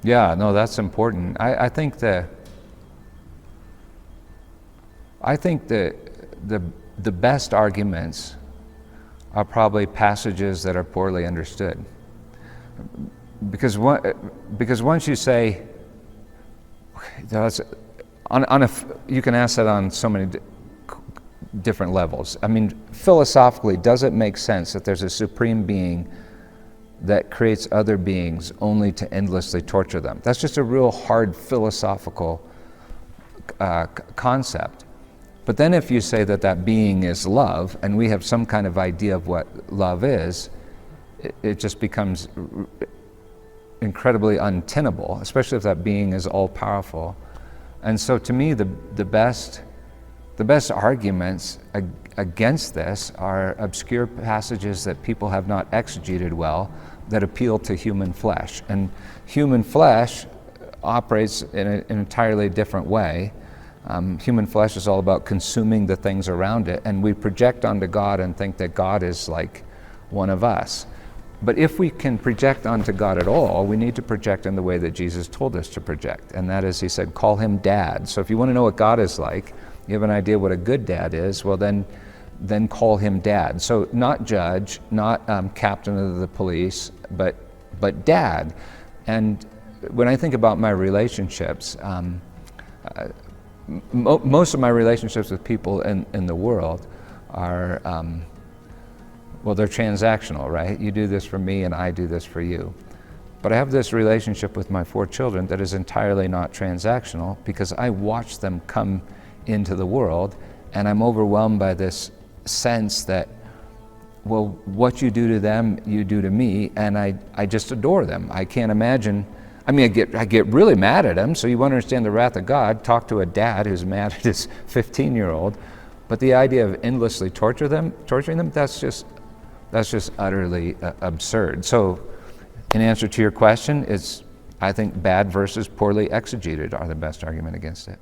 Yeah, no, that's important. I think that the best arguments are probably passages that are poorly understood. Because once you say, you can ask that on so many different levels. I mean, philosophically, does it make sense that there's a supreme being that creates other beings only to endlessly torture them? That's just a real hard philosophical concept. But then if you say that that being is love, and we have some kind of idea of what love is, it just becomes incredibly untenable, especially if that being is all-powerful. And so to me, the best arguments against this are obscure passages that people have not exegeted well, that appeal to human flesh. And human flesh operates in an entirely different way. Human flesh is all about consuming the things around it, and we project onto God and think that God is like one of us. But if we can project onto God at all, we need to project in the way that Jesus told us to project, and that is, he said, call him Dad. So if you want to know what God is like, you have an idea what a good dad is, well then call him Dad. So not judge, not captain of the police, but Dad. And when I think about my relationships, most of my relationships with people in the world are, well, they're transactional, right? You do this for me and I do this for you. But I have this relationship with my 4 children that is entirely not transactional, because I watch them come into the world, and I'm overwhelmed by this sense that, well, what you do to them, you do to me, and I just adore them. I can't imagine. I mean, I get really mad at them, so you want to understand the wrath of God, talk to a dad who's mad at his 15-year-old. But the idea of endlessly torturing them, that's just utterly absurd. So in answer to your question, I think bad versus poorly exegeted are the best argument against it.